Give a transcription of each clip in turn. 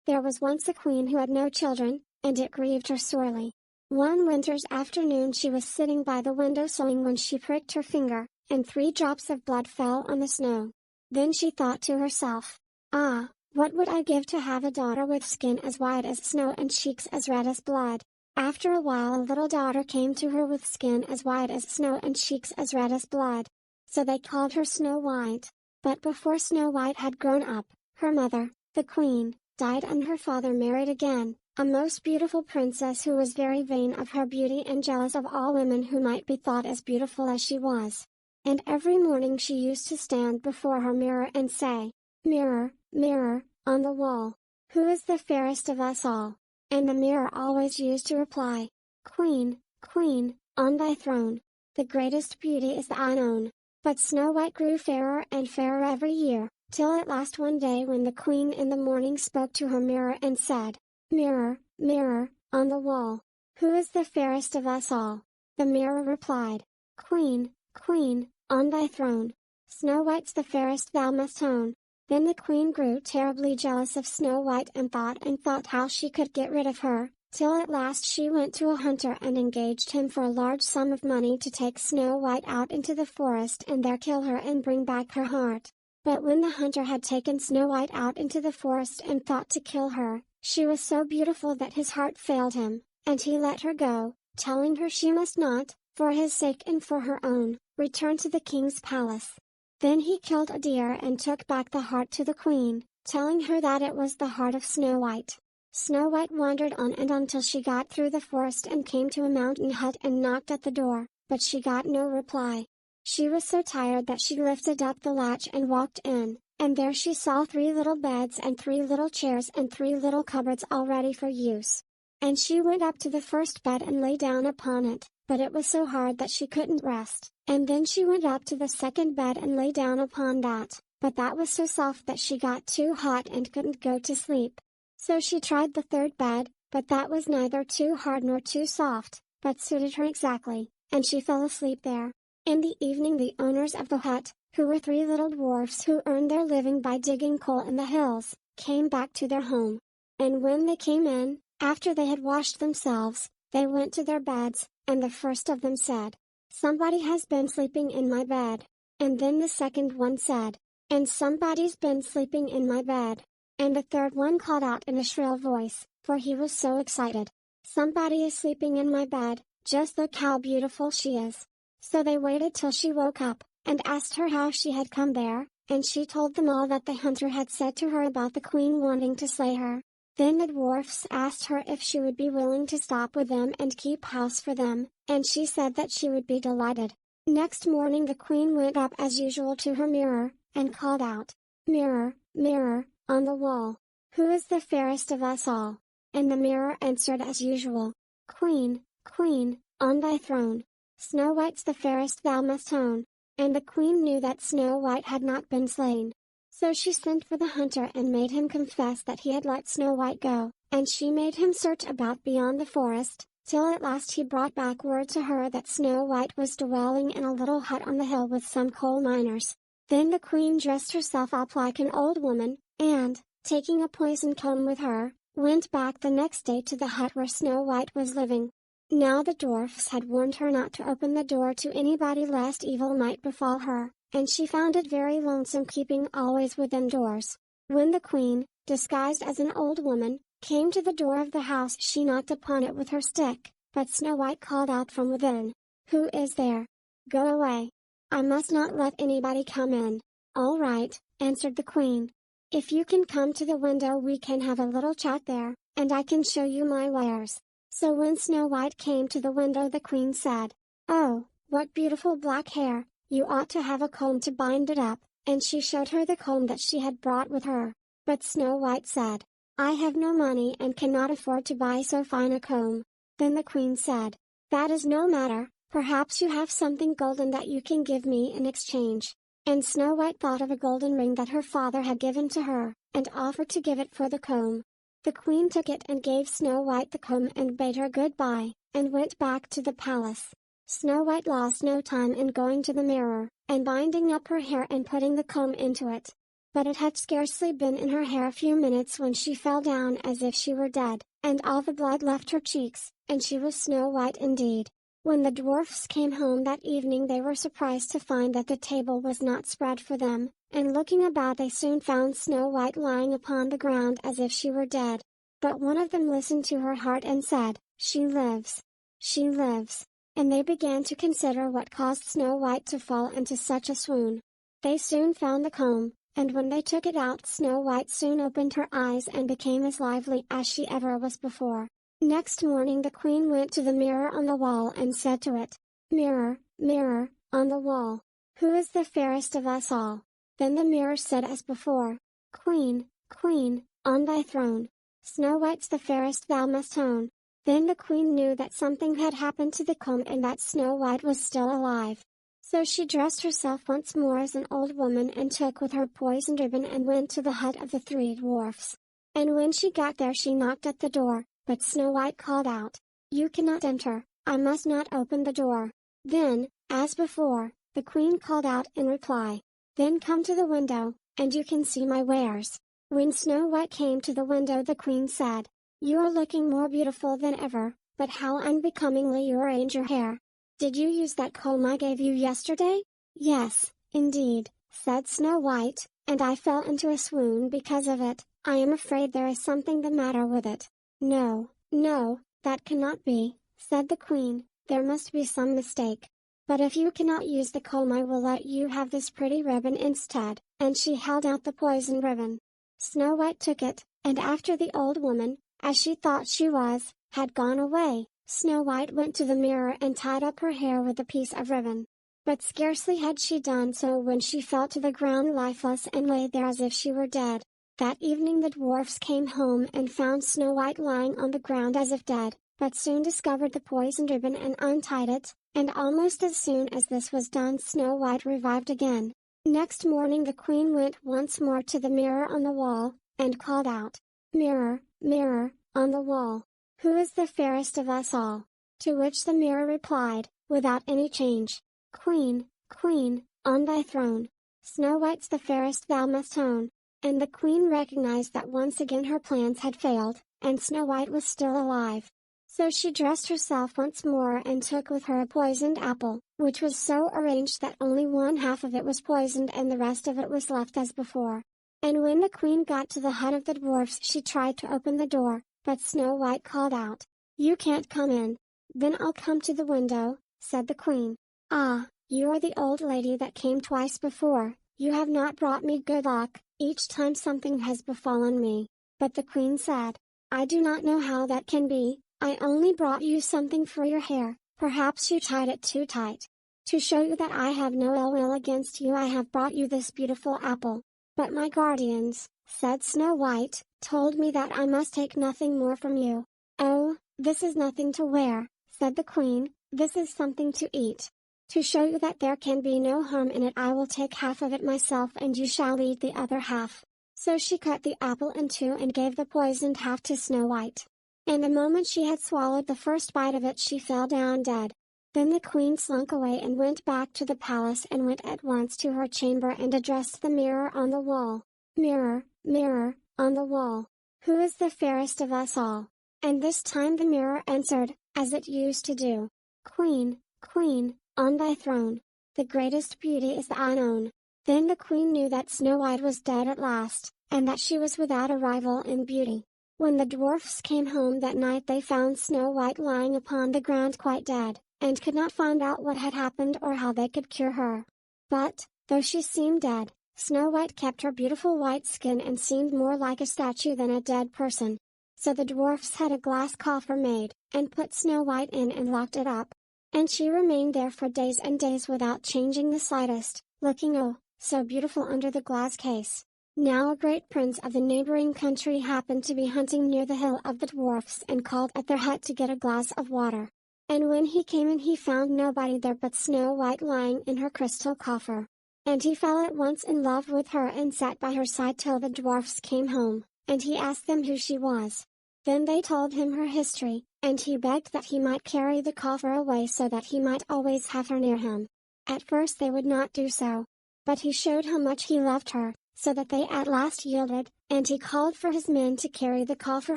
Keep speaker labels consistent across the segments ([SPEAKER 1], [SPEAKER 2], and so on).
[SPEAKER 1] There was once a queen who had no children, and it grieved her sorely. One winter's afternoon she was sitting by the window sewing when she pricked her finger, and 3 drops of blood fell on the snow. Then she thought to herself, "Ah, what would I give to have a daughter with skin as white as snow and cheeks as red as blood?" After a while a little daughter came to her with skin as white as snow and cheeks as red as blood. So they called her Snow White. But before Snow White had grown up, her mother, the queen, died and her father married again, a most beautiful princess who was very vain of her beauty and jealous of all women who might be thought as beautiful as she was. And every morning she used to stand before her mirror and say, "Mirror, mirror, on the wall, who is the fairest of us all?" And the mirror always used to reply, "Queen, queen, on thy throne, the greatest beauty is thine own." But Snow White grew fairer and fairer every year, till at last one day when the queen in the morning spoke to her mirror and said, "Mirror, mirror, on the wall, who is the fairest of us all?" The mirror replied, "Queen, queen, on thy throne, Snow White's the fairest thou must own." Then the queen grew terribly jealous of Snow White and thought how she could get rid of her, till at last she went to a hunter and engaged him for a large sum of money to take Snow White out into the forest and there kill her and bring back her heart. But when the hunter had taken Snow White out into the forest and thought to kill her, she was so beautiful that his heart failed him, and he let her go, telling her she must not, for his sake and for her own, return to the king's palace. Then he killed a deer and took back the heart to the queen, telling her that it was the heart of Snow White. Snow White wandered on and on till she got through the forest and came to a mountain hut and knocked at the door, but she got no reply. She was so tired that she lifted up the latch and walked in, and there she saw 3 little beds and 3 little chairs and 3 little cupboards all ready for use. And she went up to the first bed and lay down upon it, but it was so hard that she couldn't rest, and then she went up to the second bed and lay down upon that, but that was so soft that she got too hot and couldn't go to sleep. So she tried the third bed, but that was neither too hard nor too soft, but suited her exactly, and she fell asleep there. In the evening the owners of the hut, who were 3 little dwarfs who earned their living by digging coal in the hills, came back to their home. And when they came in, after they had washed themselves, they went to their beds, and the first of them said, "Somebody has been sleeping in my bed." And then the second one said, "And somebody's been sleeping in my bed." And the third one called out in a shrill voice, for he was so excited, "Somebody is sleeping in my bed, just look how beautiful she is." So they waited till she woke up, and asked her how she had come there, and she told them all that the hunter had said to her about the queen wanting to slay her. Then the dwarfs asked her if she would be willing to stop with them and keep house for them, and she said that she would be delighted. Next morning the queen went up as usual to her mirror, and called out, "Mirror, mirror, on the wall, who is the fairest of us all?" And the mirror answered as usual, "Queen, queen, on thy throne, Snow White's the fairest thou must own." And the queen knew that Snow White had not been slain. So she sent for the hunter and made him confess that he had let Snow White go, and she made him search about beyond the forest, till at last he brought back word to her that Snow White was dwelling in a little hut on the hill with some coal miners. Then the queen dressed herself up like an old woman, and, taking a poison comb with her, went back the next day to the hut where Snow White was living. Now the dwarfs had warned her not to open the door to anybody lest evil might befall her, and she found it very lonesome keeping always within doors. When the queen, disguised as an old woman, came to the door of the house she knocked upon it with her stick, but Snow White called out from within, "Who is there? Go away. I must not let anybody come in." "All right," answered the queen. "If you can come to the window we can have a little chat there, and I can show you my wares." So when Snow White came to the window the queen said, "Oh, what beautiful black hair, you ought to have a comb to bind it up," and she showed her the comb that she had brought with her. But Snow White said, "I have no money and cannot afford to buy so fine a comb." Then the queen said, "That is no matter, perhaps you have something golden that you can give me in exchange." And Snow White thought of a golden ring that her father had given to her, and offered to give it for the comb. The queen took it and gave Snow White the comb and bade her good-bye, and went back to the palace. Snow White lost no time in going to the mirror, and binding up her hair and putting the comb into it. but it had scarcely been in her hair a few minutes when she fell down as if she were dead, and all the blood left her cheeks, and she was Snow White indeed. When the dwarfs came home that evening they were surprised to find that the table was not spread for them, and looking about they soon found Snow White lying upon the ground as if she were dead. But one of them listened to her heart and said, "She lives. She lives." And they began to consider what caused Snow White to fall into such a swoon. They soon found the comb, and when they took it out Snow White soon opened her eyes and became as lively as she ever was before. Next morning the queen went to the mirror on the wall and said to it, "Mirror, mirror, on the wall, who is the fairest of us all?" Then the mirror said as before, "Queen, queen, on thy throne, Snow White's the fairest thou must own." Then the queen knew that something had happened to the comb and that Snow White was still alive. So she dressed herself once more as an old woman and took with her poisoned ribbon and went to the hut of the three dwarfs. And when she got there she knocked at the door, but Snow White called out, "You cannot enter, I must not open the door." Then, as before, the queen called out in reply, "Then come to the window, and you can see my wares." When Snow White came to the window the queen said, "You are looking more beautiful than ever, but how unbecomingly you arrange your hair. Did you use that comb I gave you yesterday?" "Yes, indeed," said Snow White, "and I fell into a swoon because of it. I am afraid there is something the matter with it." "No, no, that cannot be," said the queen, "there must be some mistake. But if you cannot use the comb I will let you have this pretty ribbon instead," and she held out the poisoned ribbon. Snow White took it, and after the old woman, as she thought she was, had gone away, Snow White went to the mirror and tied up her hair with a piece of ribbon. But scarcely had she done so when she fell to the ground lifeless and lay there as if she were dead. That evening the dwarfs came home and found Snow White lying on the ground as if dead, but soon discovered the poisoned ribbon and untied it, and almost as soon as this was done Snow White revived again. Next morning the queen went once more to the mirror on the wall, and called out, "Mirror, mirror, on the wall, who is the fairest of us all?" To which the mirror replied, without any change, "Queen, queen, on thy throne, Snow White's the fairest thou must own." And the queen recognized that once again her plans had failed, and Snow White was still alive. So she dressed herself once more and took with her a poisoned apple, which was so arranged that only one half of it was poisoned and the rest of it was left as before. And when the queen got to the hut of the dwarfs she tried to open the door, but Snow White called out, "You can't come in." "Then I'll come to the window," said the queen. "Ah, you are the old lady that came twice before, you have not brought me good luck. Each time something has befallen me." But the queen said, "I do not know how that can be, I only brought you something for your hair, perhaps you tied it too tight. To show you that I have no ill will against you I have brought you this beautiful apple. But my guardians," said Snow White, "told me that I must take nothing more from you." "Oh, this is nothing to wear," said the queen, "this is something to eat. To show you that there can be no harm in it I will take half of it myself and you shall eat the other half." So she cut the apple in two and gave the poisoned half to Snow White. And the moment she had swallowed the first bite of it she fell down dead. Then the queen slunk away and went back to the palace and went at once to her chamber and addressed the mirror on the wall, "Mirror, mirror, on the wall, who is the fairest of us all?" And this time the mirror answered, as it used to do, "Queen, queen, on thy throne, the greatest beauty is thine own." Then the queen knew that Snow White was dead at last, and that she was without a rival in beauty. When the dwarfs came home that night they found Snow White lying upon the ground quite dead, and could not find out what had happened or how they could cure her. But, though she seemed dead, Snow White kept her beautiful white skin and seemed more like a statue than a dead person. So the dwarfs had a glass coffer made, and put Snow White in and locked it up. And she remained there for days and days without changing the slightest, looking oh, so beautiful under the glass case. Now a great prince of the neighboring country happened to be hunting near the hill of the dwarfs and called at their hut to get a glass of water. And when he came in he found nobody there but Snow White lying in her crystal coffer. And he fell at once in love with her and sat by her side till the dwarfs came home, and he asked them who she was. Then they told him her history, and he begged that he might carry the coffer away so that he might always have her near him. At first they would not do so. But he showed how much he loved her, so that they at last yielded, and he called for his men to carry the coffer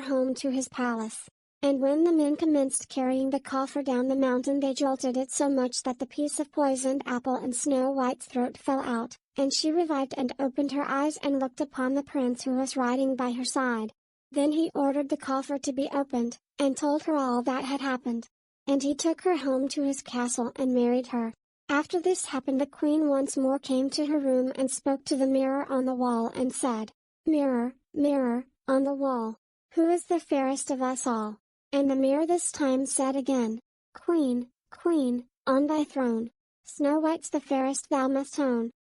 [SPEAKER 1] home to his palace. And when the men commenced carrying the coffer down the mountain, they jolted it so much that the piece of poisoned apple in Snow White's throat fell out, and she revived and opened her eyes and looked upon the prince who was riding by her side. Then he ordered the coffer to be opened, and told her all that had happened. And he took her home to his castle and married her. After this happened, the queen once more came to her room and spoke to the mirror on the wall and said, "Mirror, mirror, on the wall, who is the fairest of us all?" And the mirror this time said again, "Queen, queen, on thy throne, Snow White's the fairest thou must own."